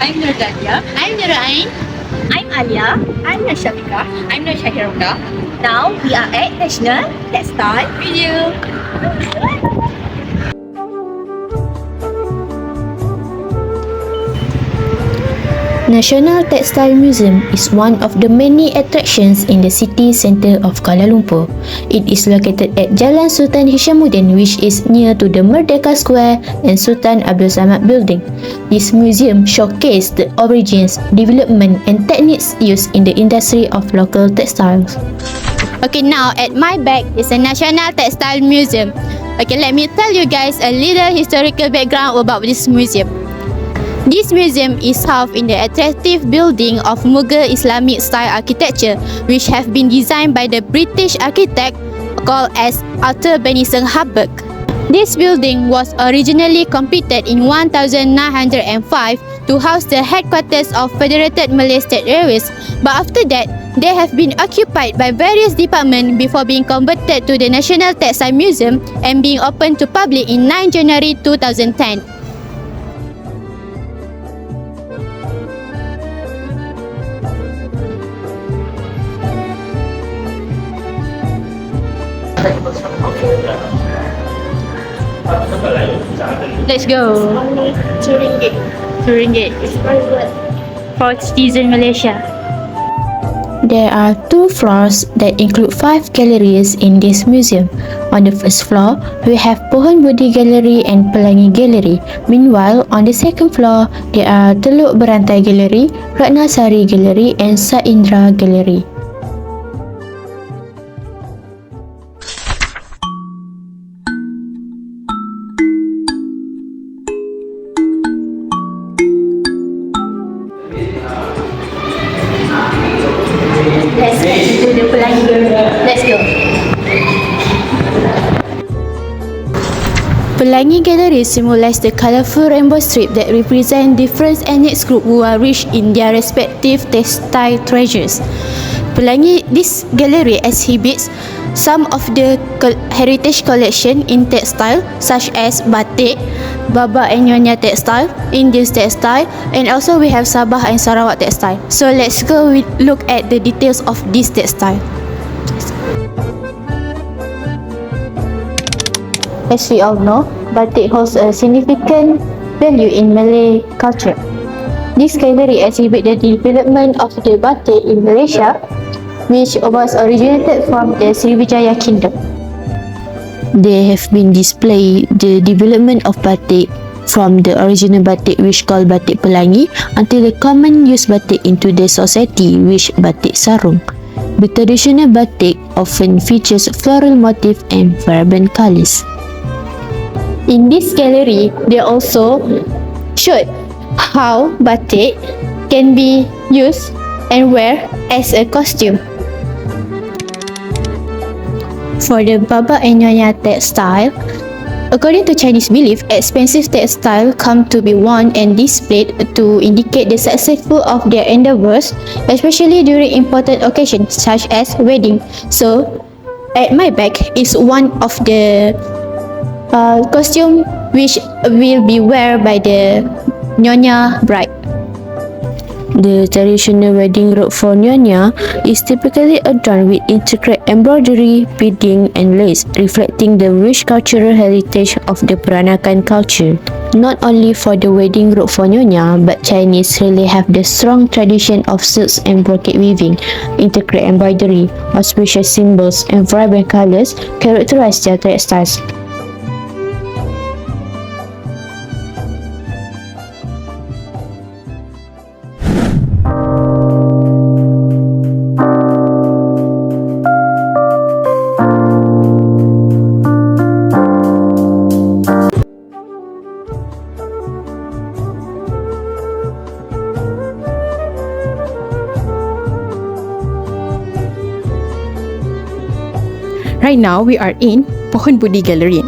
I'm DALIA. I'm NURUL. I'm ALYAA. I'm SYAFIQAH. I'm SYAHIRAH. Now we are at National Textile Museum. National Textile Museum is one of the many attractions in the city centre of Kuala Lumpur. It is located at Jalan Sultan Hishamuddin, which is near to the Merdeka Square and Sultan Abdul Samad building. This museum showcases the origins, development and techniques used in the industry of local textiles. Okay, now at my back is a National Textile Museum. Okay, let me tell you guys a little historical background about this museum. This museum is housed in the attractive building of Mughal Islamic style architecture, which have been designed by the British architect called as Arthur Benison Hubbard. This building was originally completed in 1905 to house the headquarters of Federated Malay State Railways, but after that, they have been occupied by various departments before being converted to the National Textile Museum and being opened to public in 9 January 2010. Let's go. RM2. RM2 for citizen Malaysia. There are 2 floors that include 5 galleries in this museum. On the first floor, we have Pohon Budi Gallery and Pelangi Gallery. Meanwhile, on the second floor, there are Teluk Berantai Gallery, Ratnasari Gallery and Saindra Gallery. Let's get to the Pelangi Gallery. Let's go. Pelangi Gallery symbolizes the colourful rainbow strip that represent different ethnic groups who are rich in their respective textile treasures. This gallery exhibits some of the heritage collection in textile such as batik, Baba and Nyonya textile, Indian textile, and also we have Sabah and Sarawak textile. So let's go look at the details of this textile. As we all know, batik holds a significant value in Malay culture. This gallery exhibits the development of the batik in Malaysia, which was originated from the Sriwijaya Kingdom. They have been displayed the development of batik from the original batik which called batik Pelangi until the common use batik into the society which batik sarung. The traditional batik often features floral motif and vibrant colors. In this gallery, they also showed how batik can be used and wear as a costume. For the Baba and Nyonya textile, according to Chinese belief, expensive textile come to be worn and displayed to indicate the successful of their endeavors, especially during important occasions such as wedding. So, at my back is one of the costume which will be worn by the Nyonya bride. The traditional wedding robe for Nyonya is typically adorned with intricate embroidery, beading and lace, reflecting the rich cultural heritage of the Peranakan culture. Not only for the wedding robe for Nyonya, but Chinese really have the strong tradition of silks and brocade weaving, intricate embroidery, auspicious symbols and vibrant colors characterize their textiles. Right now, we are in Pohon Budi Gallery.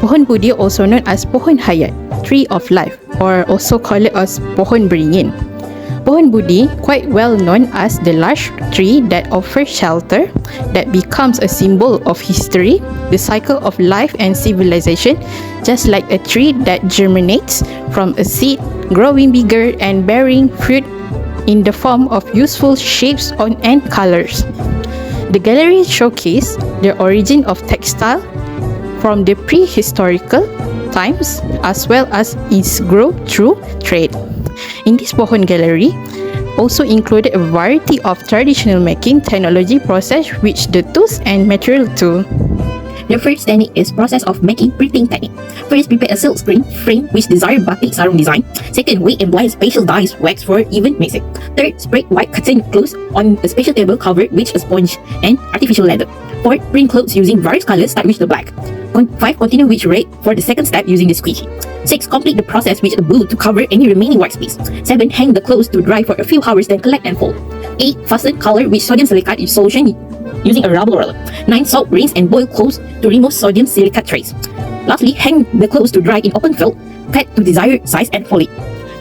Pohon Budi, also known as Pohon Hayat, Tree of Life, or also called as Pohon Beringin. Pohon Budi, quite well known as the large tree that offers shelter, that becomes a symbol of history, the cycle of life and civilization, just like a tree that germinates from a seed growing bigger and bearing fruit in the form of useful shapes and colors. The gallery showcase the origin of textile from the prehistorical times as well as its growth through trade. In this Pohon gallery also included a variety of traditional making technology process which the tools and material too. The first technique is process of making printing technique. First, prepare a silk screen frame which desired batik sarung design. Second, weigh and blind spatial dyes wax for even mixing. Third, spread white cotton cloth on a special table covered with a sponge and artificial leather. Fourth, print clothes using various colors start with the black. 5. Continue with red for the second step using the squeegee. 6. Complete the process with the blue to cover any remaining white space. 7. Hang the clothes to dry for a few hours, then collect and fold. 8. Fasten color with sodium silicate in solution using a rubber roller. 9. Soak, rinse and boil clothes to remove sodium silicate trace. Lastly, hang the clothes to dry in open field, cut to desired size and fold it.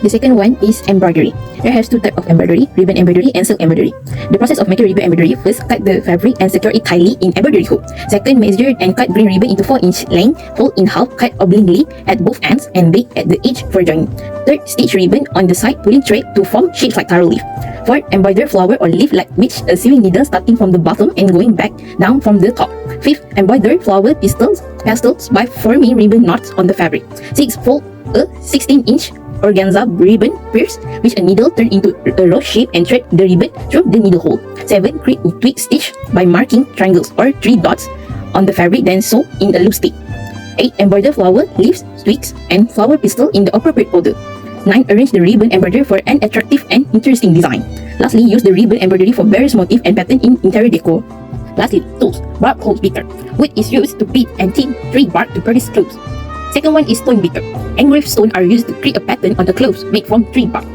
The second one is embroidery. There has two types of embroidery, ribbon embroidery and silk embroidery. The process of making ribbon embroidery: first, cut the fabric and secure it tightly in embroidery hook. Second, measure and cut green ribbon into 4-inch length, fold in half, cut obliquely at both ends and bake at the edge for joining. Third, stitch ribbon on the side, pulling thread to form shapes like taro leaf. Fourth, embroider flower or leaf like which a sewing needle starting from the bottom and going back down from the top. Fifth, embroider flower pastels by forming ribbon knots on the fabric. Sixth, fold a 16-inch organza ribbon pierce which a needle turn into a rose shape and thread the ribbon through the needle hole. 7. Create a twig stitch by marking triangles or 3 dots on the fabric, then sew in a loop stick. 8. Embroider flower, leaves, twigs, and flower pistil in the appropriate order. 9. Arrange the ribbon embroidery for an attractive and interesting design. Lastly, use the ribbon embroidery for various motifs and patterns in interior decor. Lastly, tools. Bark clothes beater. Wood is used to beat and thin tree bark to produce clothes. Second one is stone beater. Engraved stone are used to create a pattern on the clothes made from tree bark.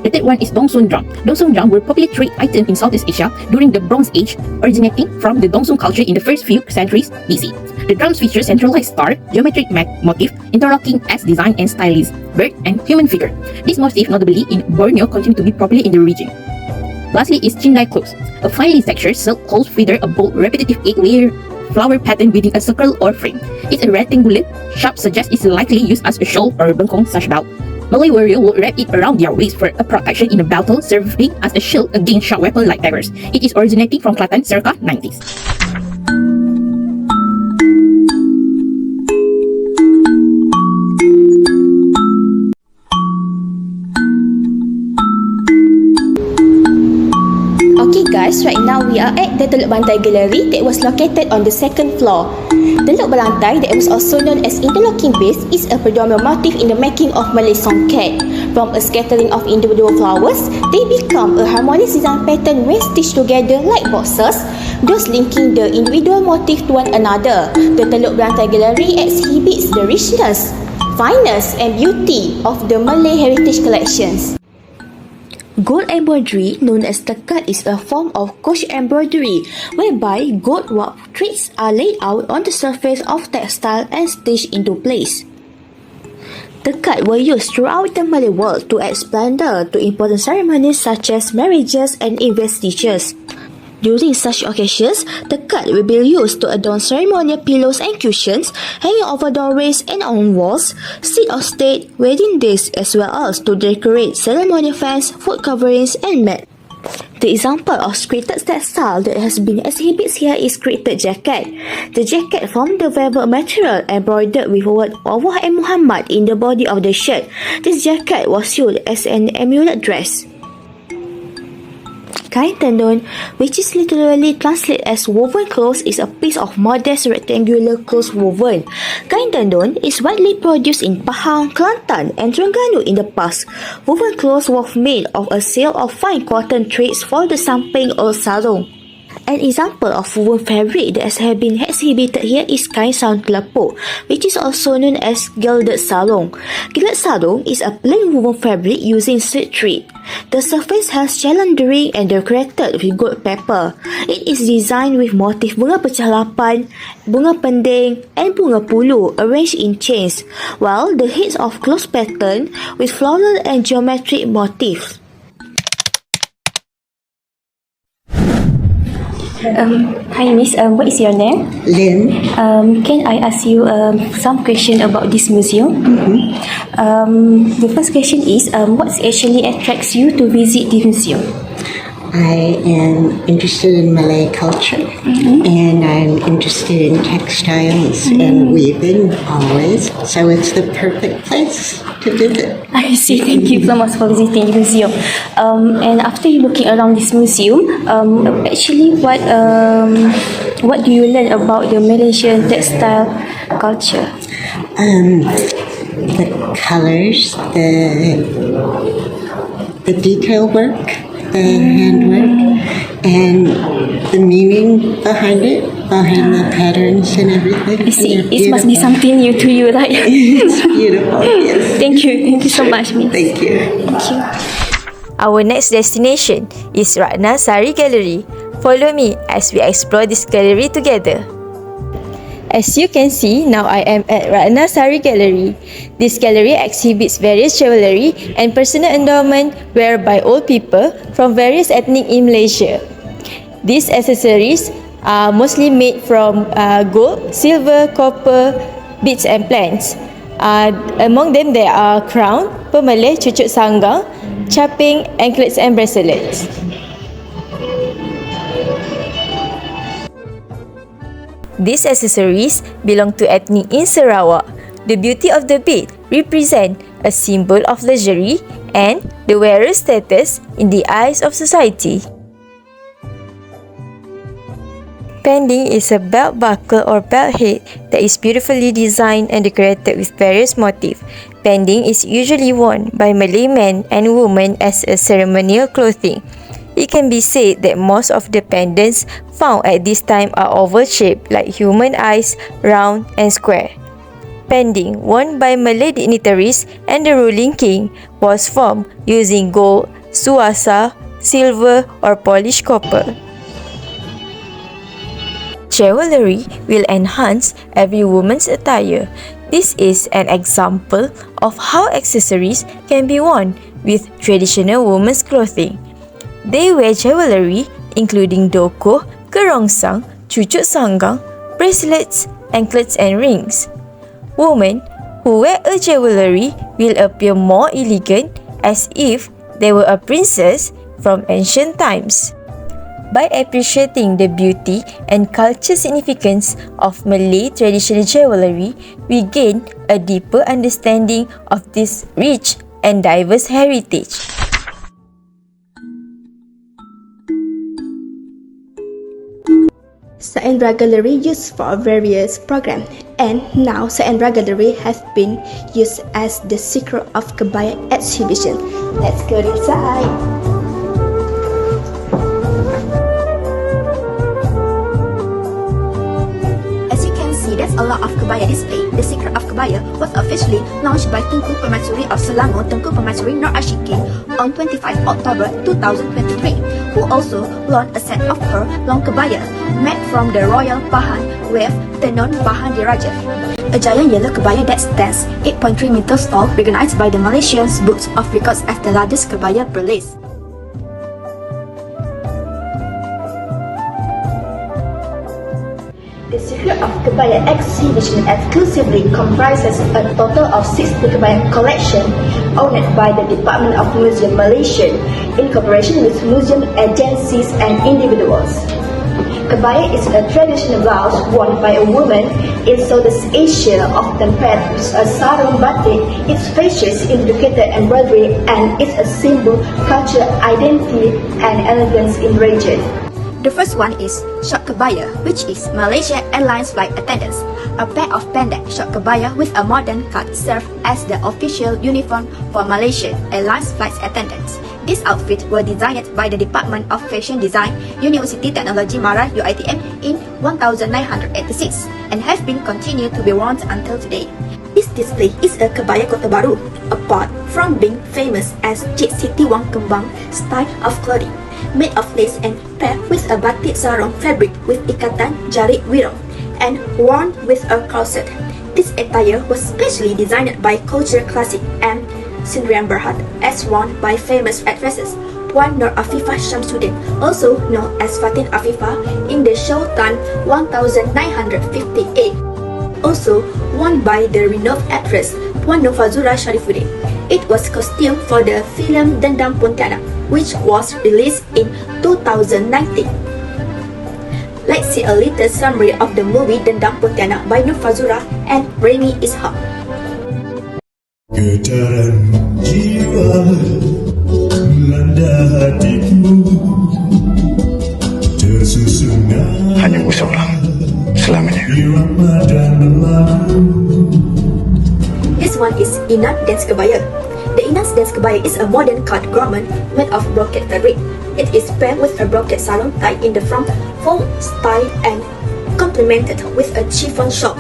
The third one is Dongsun drum. Dongsun drum were popular trade item in Southeast Asia during the Bronze Age, originating from the Dongsun culture in the first few centuries BC. The drums feature centralized star, geometric motif, interlocking as design and stylized bird and human figure. This motif, notably in Borneo, continue to be popular in the region. Lastly is Chinai clothes. A finely textured silk cloth feather a bold, repetitive 8-layer flower pattern within a circle or frame. It's a rectangular shape, suggests it's likely used as a shawl or a bengkong sash belt. Malay warrior will wrap it around their waist for a protection in a battle, serving as a shield against sharp weapons like daggers. It is originating from Kelantan circa 90s. Okay guys, right now we are at the Teluk Bantai Gallery that was located on the second floor. Teluk Belantai, that was also known as interlocking base, is a predominant motif in the making of Malay songket. From a scattering of individual flowers, they become a harmonious design pattern when stitched together like boxes, thus linking the individual motif to one another. The Teluk Belantai Gallery exhibits the richness, fineness and beauty of the Malay heritage collections. Gold embroidery, known as tekat, is a form of gauche embroidery whereby gold warp threads are laid out on the surface of textile and stitched into place. Tekat were used throughout the Malay world to add splendor to important ceremonies such as marriages and investitures. During such occasions, tekat will be used to adorn ceremonial pillows and cushions, hanging over doorways and on walls, seat of state, wedding days, as well as to decorate ceremonial fans, food coverings, and mat. The example of created textile that has been exhibited here is created jacket. The jacket from the velvet material embroidered with word Allah and Muhammad in the body of the shirt. This jacket was used as an amulet dress. Kain tenun, which is literally translated as woven cloth, is a piece of modest rectangular cloth woven. Kain tenun is widely produced in Pahang, Kelantan and Terengganu in the past. Woven cloth was made of a silk of fine cotton threads for the samping or sarung. An example of woven fabric that has been exhibited here is kain sarung kelepuk, which is also known as gilded sarung. Gilded sarung is a plain woven fabric using silk thread. The surface has cylindrical and decorated with gold pepper. It is designed with motif bunga pecah lapan, bunga pending, and bunga pulu arranged in chains, while the heads of cloth pattern with floral and geometric motifs. Hi Miss, what is your name? Lynn. Can I ask you some question about this museum? The first question is, what actually attracts you to visit the museum? I am interested in Malay culture and I'm interested in textiles and weaving always. So it's the perfect place to visit. I see. Thank you so much for visiting the museum. And after you looking around this museum, actually, what do you learn about the Malaysian textile culture? The colors, the detail work, the handwork, and the meaning behind it, behind the patterns and everything. I see. They're It must be beautiful. something new to you, right? It's beautiful, yes. Thank you so much, Miss. Thank you. Thank you. Our next destination is Ratna Sari Gallery. Follow me as we explore this gallery together. As you can see, now I am at Ratna Sari Gallery. This gallery exhibits various jewellery and personal endowment worn by old people from various ethnic in Malaysia. These accessories are mostly made from gold, silver, copper, beads and plants. Among them there are crown, pemelih, cucuk sanggang, caping, anklets and bracelets. These accessories belong to ethnic in Sarawak. The beauty of the bead represent a symbol of luxury and the wearer's status in the eyes of society. Pending is a belt buckle or belt head that is beautifully designed and decorated with various motifs. Pending is usually worn by Malay men and women as a ceremonial clothing. It can be said that most of the pendants found at this time are oval-shaped like human eyes, round and square. Pending, worn by Malay dignitaries and the ruling king, was formed using gold, suasa, silver or polished copper. Jewellery will enhance every woman's attire. This is an example of how accessories can be worn with traditional women's clothing. They wear jewellery including doko, kerongsang, cucuk sanggang, bracelets, anklets and rings. Women who wear a jewellery will appear more elegant as if they were a princess from ancient times. By appreciating the beauty and cultural significance of Malay traditional jewellery, we gain a deeper understanding of this rich and diverse heritage. SYAHIRAH Gallery used for various programs, and now SYAHIRAH Gallery has been used as the Secret of Kebaya exhibition. Let's go inside. As you can see, there's a lot of kebaya display. The Secret of Kebaya was officially launched by Tunku Permaisuri of Selangor, Tunku Permaisuri Nur Ashiki, on 25 October 2023, who also launched a set of her long kebaya made from the royal bahan with tenun bahan diraja. A giant yellow kebaya that stands 8.3 meters tall, recognized by the Malaysian Books of Records as the largest kebaya release. The Secret of Kebaya exhibition exclusively comprises a total of 60 kebaya collection owned by the Department of Museum Malaysia in cooperation with museum agencies and individuals. Kebaya is a traditional blouse worn by a woman in Southeast Asia, often paired with a sarung batik. Its features intricate embroidery and is a symbol of cultural identity and elegance in the region. The first one is short kebaya, which is Malaysia Airlines flight attendants. A pair of pendek short kebaya with a modern cut serve as the official uniform for Malaysia Airlines flight attendants. These outfits were designed by the Department of Fashion Design, University Technology Mara UiTM in 1986 and have been continued to be worn until today. This display is a kebaya Kota Baru, apart from being famous as Cik Siti Wang Kembang style of clothing, made of lace and paired with a batik sarung fabric with ikatan jari wirong and worn with a corset. This attire was specially designed by Culture Classic and Sindrian Berhad as worn by famous actresses Puan Nur Afifah Shamsuddin, also known as Fatin Afifah, in the show Tan 1958. Also worn by the renowned actress Puan Nur Fazura Sharifuddin. It was costume for the film Dendam Pontianak, which was released in 2019. Let's see a little summary of the movie Dendam Pontianak by Nur Fazura and Remy Ishak. Getaran jiwa melanda hatiku, tersusunnya hanya musuhlah selamanya. This one is Inat Dance Kebaya. The Inat Dance Kebaya is a modern cut garment made of brocade fabric. It is paired with a brocade sarong tied in the front, full style and complemented with a chiffon shawl.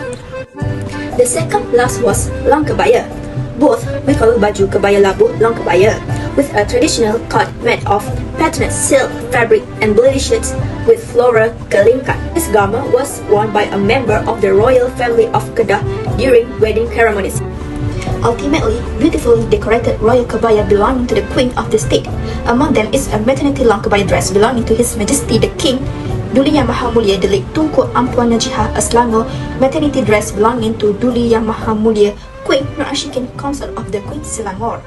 The second last was Long Kebaya. Both we call baju kebaya labu long kebaya, with a traditional cut made of patterned silk fabric and bleached with floral kelingkat. This garment was worn by a member of the royal family of Kedah during wedding ceremonies. Ultimately, beautifully decorated royal kebaya belonging to the Queen of the state. Among them is a maternity long kebaya dress belonging to His Majesty the King Duli Yang Maha Mulia Delik Tunku Ampuan Najihah a Selangor, maternity dress belonging to Duli Yang Maha Mulia Queen Nur Ashikin, Consort of the Queen Selangor.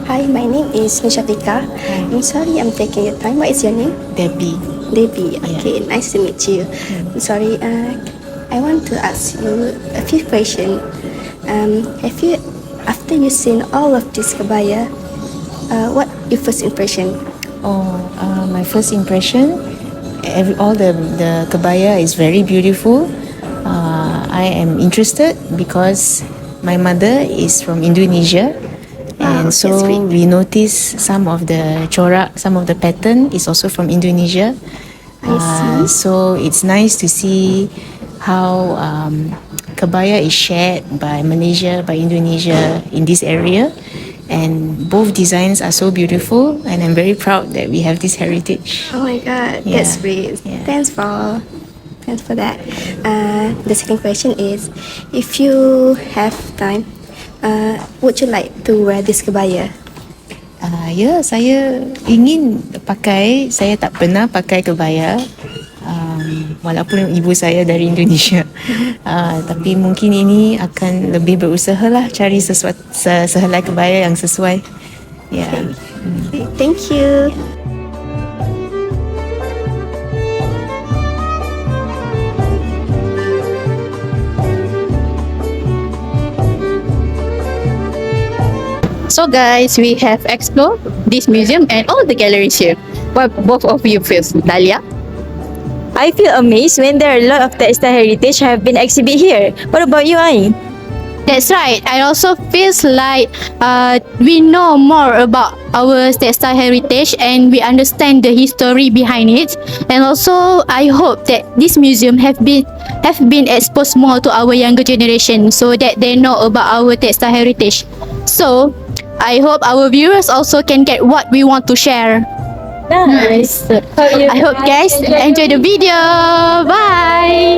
Hi, my name is SYAFIQAH. I'm sorry I'm taking your time. What is your name? Debbie. Debbie. Okay, nice to meet you. I'm sorry, I want to ask you a few questions. Have you, after you seen all of this kebaya, what your first impression? My first impression, all the kebaya is very beautiful. I am interested because my mother is from Indonesia, and so we notice some of the corak, some of the pattern is also from Indonesia. So it's nice to see how kebaya is shared by Malaysia, by Indonesia in this area, and both designs are so beautiful, and I'm very proud that we have this heritage. Oh my God, that's great. Thanks for that. The second question is, if you have time, would you like to wear this kebaya? Ya, saya ingin pakai. Saya tak pernah pakai kebaya, walaupun ibu saya dari Indonesia. Tapi mungkin ini akan lebih berusaha lah cari sehelai kebaya yang sesuai. Ya. Thank you. So guys, we have explored this museum and all the galleries here. What both of you feel, Dalia? I feel amazed when there are a lot of textile heritage have been exhibited here. What about you, Ain? That's right. I also feels like we know more about our textile heritage and we understand the history behind it. And also, I hope that this museum have been exposed more to our younger generation so that they know about our textile heritage. So, I hope our viewers also can get what we want to share. Nice. I hope guys enjoy the video. Bye.